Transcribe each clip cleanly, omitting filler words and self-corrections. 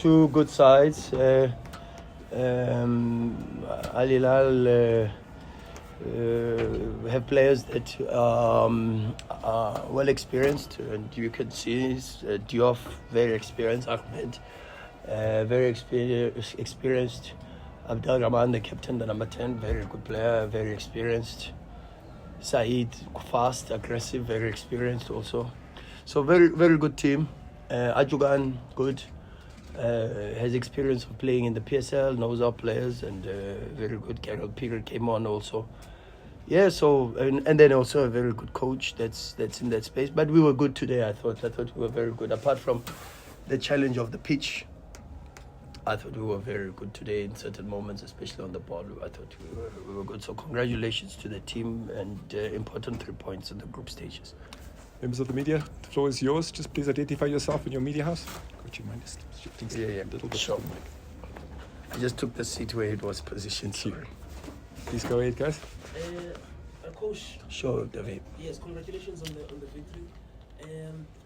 Two good sides. Al Hilal have players that are well experienced, and you can see Diouf, very experienced, Ahmed, very experienced. Abdel Rahman, the captain, the number 10, very good player, very experienced. Saeed, fast, aggressive, very experienced also. So very good team. Ajugan, good. Has experience of playing in the PSL, knows our players, and very good. Carol Peter came on also. Yeah, so and then also a very good coach that's in that space. But we were good today. I thought we were very good. Apart from the challenge of the pitch, I thought we were very good today in certain moments, especially on the ball. I thought we were good. So congratulations to the team, and important 3 points in the group stages. Members of the media, the floor is yours. Just please identify yourself and your media house. Could you mind just shifting a little bit? Sure. I just took the seat where it was positioned. Sorry. Please go ahead, guys. Coach. Sure, David. Yes, congratulations on the victory.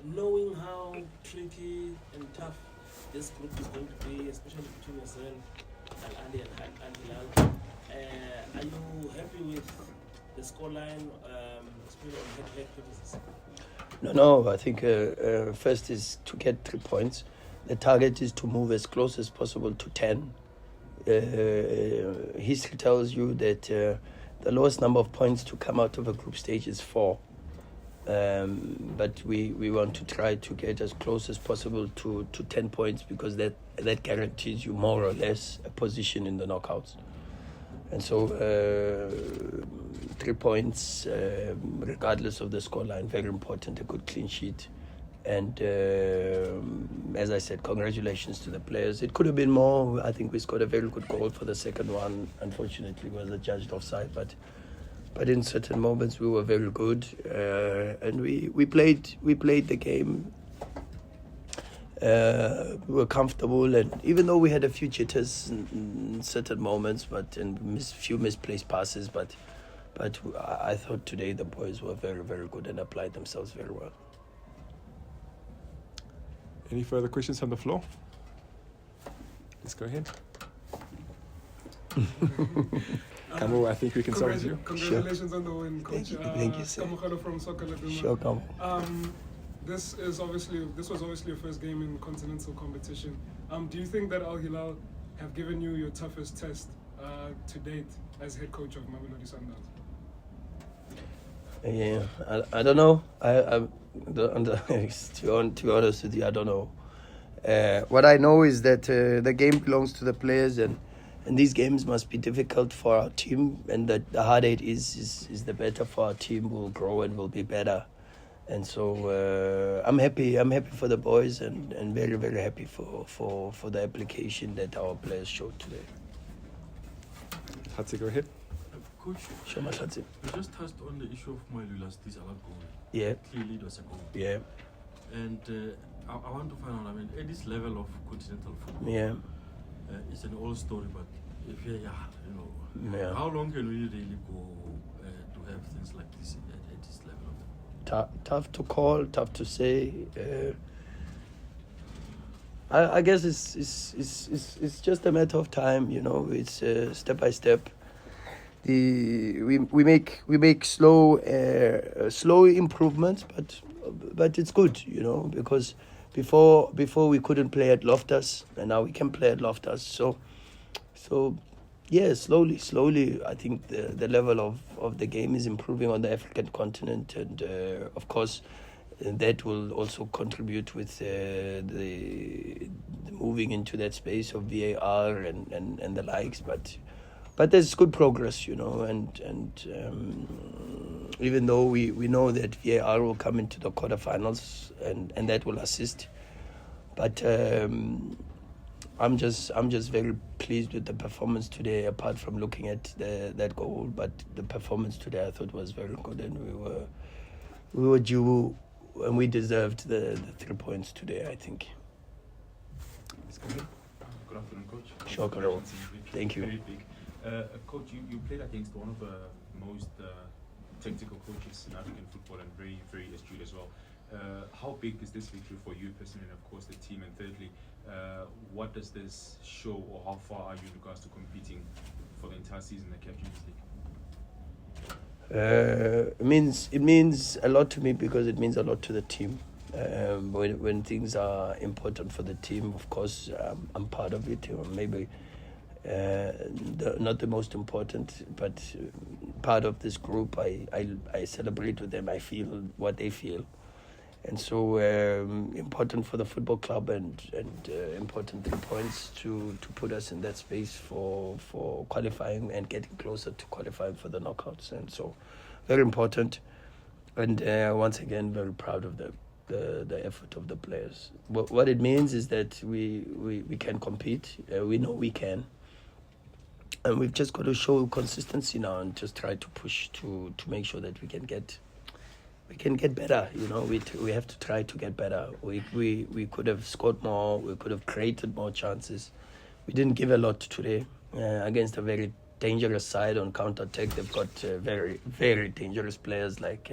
Knowing how tricky and tough this group is going to be, especially between yourself, Al Ali and Al Hilal, are you happy with the scoreline, especially on head-to-head criticism? No, I think first is to get 3 points. The target is to move as close as possible to 10. History tells you that the lowest number of points to come out of a group stage is 4. But we want to try to get as close as possible to 10 points, because that guarantees you more or less a position in the knockouts. And so 3 points, regardless of the scoreline, very important, a good clean sheet. And as I said, congratulations to the players. It could have been more. I think we scored a very good goal for the second one. Unfortunately, was adjudged offside, but in certain moments we were very good, and we played the game. We were comfortable, and even though we had a few jitters in certain moments, and few misplaced passes, but I thought today the boys were very, very good and applied themselves very well. Any further questions from the floor? Let's go ahead. Kamo, I think we can start with you. Congratulations on the win, Coach. Thank you, sir. Kamo from Soccer Laduma. Sure, Kamo. This was obviously your first game in Continental competition. Do you think that Al Hilal have given you your toughest test to date as head coach of Mamelodi Sundowns? Yeah, I don't know. To be honest with you, I don't know. What I know is that the game belongs to the players, and these games must be difficult for our team, and that the harder it is the better for our team. Will grow and will be better. And so I'm happy for the boys, and very, very happy for the application that our players showed today. Hatzi, go ahead. Coach, Sure, Hatzi. we just touched on the issue of Moelula's disallowed goal. Yeah. Clearly it was a goal. Yeah. And I want to find out, I mean, at this level of continental football, Yeah. it's an old story, but if Yeah. how long can we really go to have things like this at this level of Tough to call, tough to say. I guess it's just a matter of time, It's step by step. We make slow improvements, but it's good, because before we couldn't play at Loftus, and now we can play at Loftus. So yeah, slowly, I think the level of the game is improving on the African continent, and of course that will also contribute with the moving into that space of VAR and the likes, but there's good progress, and even though we know that VAR will come into the quarterfinals and that will assist, but I'm just very pleased with the performance today. Apart from looking at that goal, but the performance today I thought was very good, and we were due, and we deserved the 3 points today, I think. Good afternoon, Coach. Sure, Carol. Thank you. Very big. Coach, you played against one of the most technical coaches in African football, and very, very astute as well. How big is this victory for you personally and of course the team? And thirdly, what does this show, or how far are you in regards to competing for the entire season in the CAF Champions League? It means a lot to me because it means a lot to the team. When things are important for the team, of course, I'm part of it. Maybe not the most important, but part of this group. I celebrate with them. I feel what they feel, and so important for the football club and important 3 points to put us in that space for qualifying and getting closer to qualifying for the knockouts. And so very important, and once again very proud of the effort of the players. What it means is that we can compete. We know we can. And we've just got to show consistency now and just try to push to make sure that we can get better. We have to try to get better. We could have scored more. We could have created more chances. We didn't give a lot today against a very dangerous side on counter-attack. They've got very, very dangerous players like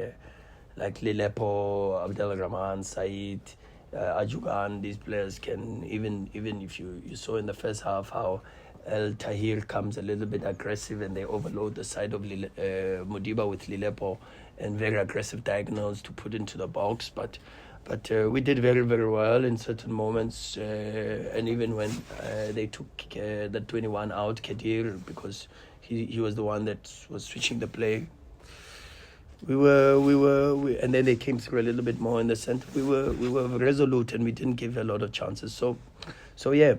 Lilepo, Abdelrahman, Said, Ajugan. These players can, even if you saw in the first half how El Tahir comes a little bit aggressive and they overload the side of Modiba with Lilepo and very aggressive diagonals to put into the box. But we did very, very well in certain moments, and even when they took the 21 out, Kadir, because he was the one that was switching the play. And then they came through a little bit more in the center. We were resolute and we didn't give a lot of chances. So yeah,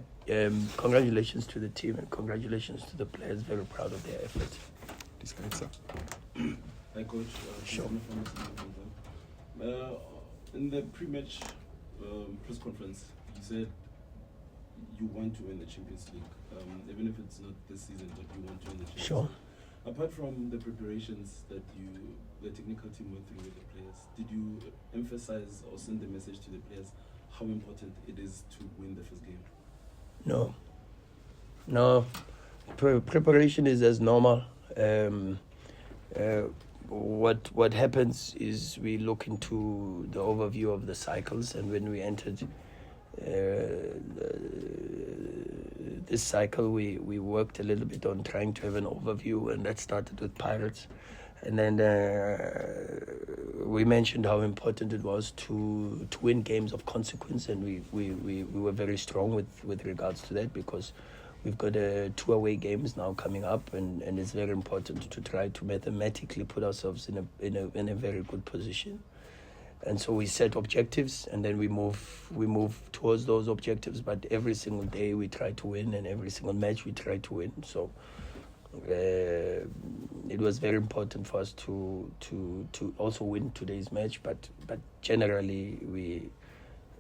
congratulations to the team and congratulations to the players. Very proud of their effort. Hi, Coach. Sure. In the pre-match press conference, you said you want to win the Champions League, even if it's not this season, but you want to win the Champions Sure. League. Apart from the preparations that the technical team went through with the players, did you emphasize or send the message to the players how important it is to win the first game? No. Preparation is as normal. What happens is we look into the overview of the cycles, and when we entered this cycle, we worked a little bit on trying to have an overview, and that started with Pirates. And then we mentioned how important it was to win games of consequence, and we were very strong with regards to that, because we've got 2 away games now coming up, and it's very important to try to mathematically put ourselves in a very good position. And so we set objectives, and then we move towards those objectives. But every single day we try to win, and every single match we try to win. So it was very important for us to also win today's match. But generally it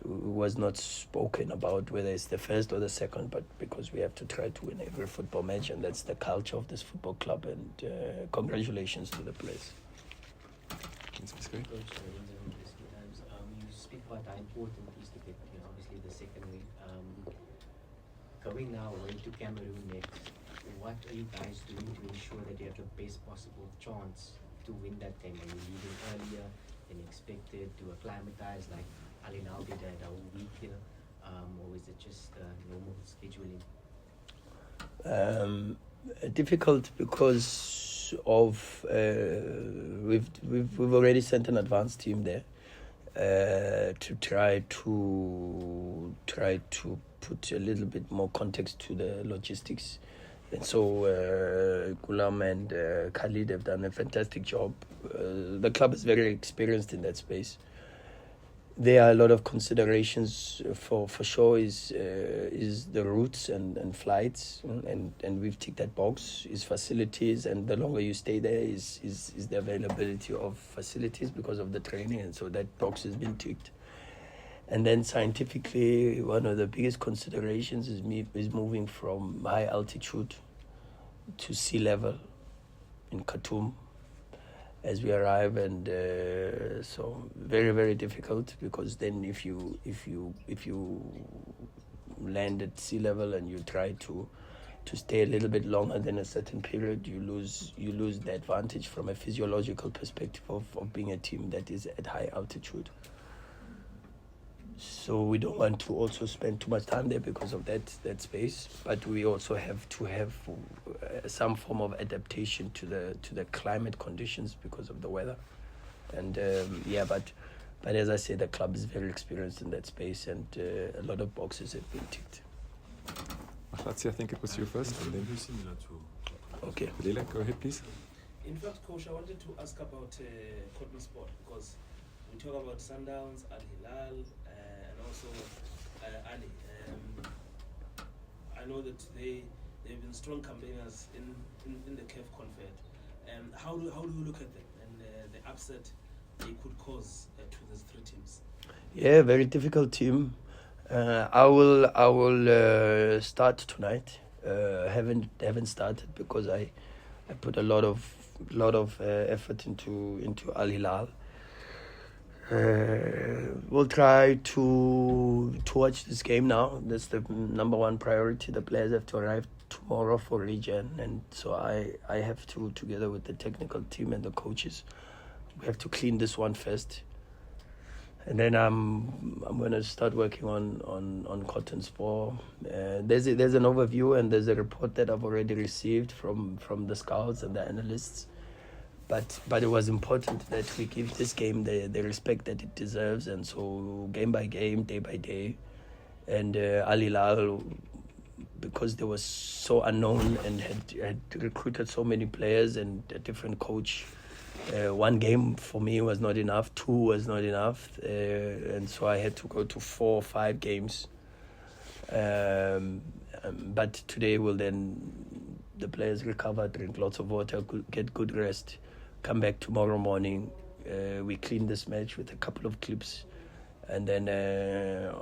was not spoken about whether it's the first or the second, but because we have to try to win every football match, and that's the culture of this football club. And congratulations to the players. You speak about how important it is to get, obviously the second week. Going now away to Cameroon next, what are you guys doing to ensure that you have the best possible chance to win that game? Are you leaving earlier than expected to acclimatize like Ali now did a whole week here, or is it just normal scheduling? Difficult because of we've already sent an advanced team there to try to put a little bit more context to the logistics. And so Gulam and Khalid have done a fantastic job. The club is very experienced in that space. There are a lot of considerations for sure is the routes and flights, and we've ticked that box, is facilities, and the longer you stay there is the availability of facilities because of the training, and so that box has been ticked. And then scientifically, one of the biggest considerations is moving from high altitude to sea level in Khartoum as we arrive, and so very, very difficult, because then if you land at sea level and you try to stay a little bit longer than a certain period, you lose the advantage from a physiological perspective of being a team that is at high altitude. So we don't want to also spend too much time there because of that space. But we also have to have some form of adaptation to the climate conditions because of the weather. And but as I say, the club is very experienced in that space, and a lot of boxes have been ticked. Mahlatsi, I think it was you first, and then Very similar to Okay. Leila, go ahead, please. In fact, Coach, I wanted to ask about Cotton Sport, because we talk about Sundowns, Al Hilal, and also Ali. I know that they've been strong campaigners in the CAF Confed. How do you look at them and the upset they could cause to these three teams? Yeah, very difficult team. I will start tonight. Haven't started because I put a lot of effort into Al Hilal. We'll try to watch this game now. That's the number one priority. The players have to arrive tomorrow for region, and so I have to, together with the technical team and the coaches, we have to clean this one first. And then I'm going to start working on Cotton Sport. There's an overview and there's a report that I've already received from the scouts and the analysts. But it was important that we give this game the respect that it deserves, and so game by game, day by day. And Al Hilal, because they were so unknown and had recruited so many players and a different coach, one game for me was not enough, two was not enough, and so I had to go to 4 or 5 games. But today will then the players recover, drink lots of water, get good rest, come back tomorrow morning. We clean this match with a couple of clips, and then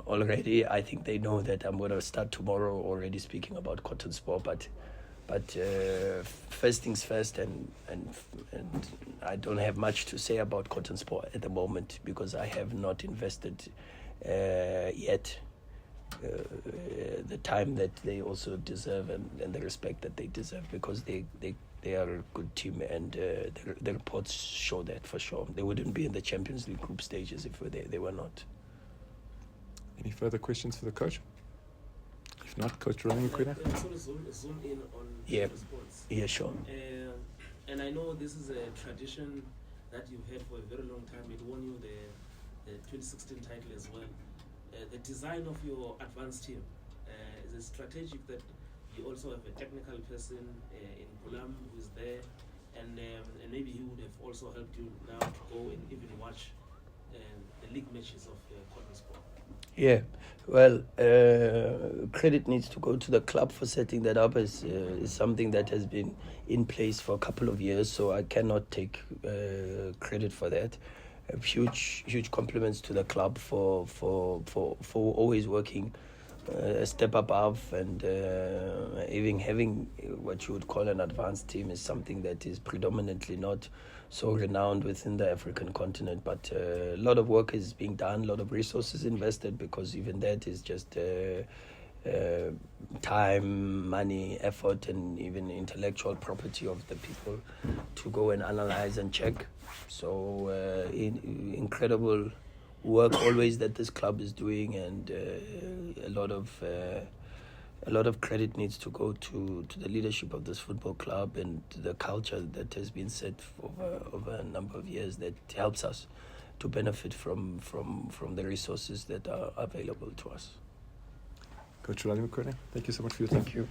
already I think they know that I'm going to start tomorrow already speaking about Cotton Sport, but first things first, and I don't have much to say about Cotton Sport at the moment because I have not invested yet the time that they also deserve and the respect that they deserve, because they are a good team, and the reports show that for sure. They wouldn't be in the Champions League group stages if they were not. Any further questions for the coach? If not, Coach Rulani Mokwena. I just want to zoom in on Yeah. sports. Yeah, sure. And I know this is a tradition that you've had for a very long time. It won you the 2016 title as well. The design of your advanced team is it strategic that you also have a technical person in Gulam who is there, and maybe he would have also helped you now to go and even watch the league matches of Cotton Sport. Yeah, well, credit needs to go to the club for setting that up. Is something that has been in place for a couple of years, so I cannot take credit for that. Huge compliments to the club for always working a step above, and even having what you would call an advanced team is something that is predominantly not so renowned within the African continent, but a lot of work is being done, a lot of resources invested, because even that is just time, money, effort, and even intellectual property of the people to go and analyze and check. So incredible work always that this club is doing, and a lot of credit needs to go to the leadership of this football club and the culture that has been set over a number of years that helps us to benefit from the resources that are available to us. Coach Rulani Mokwena, thank you so much for your time. Thank you.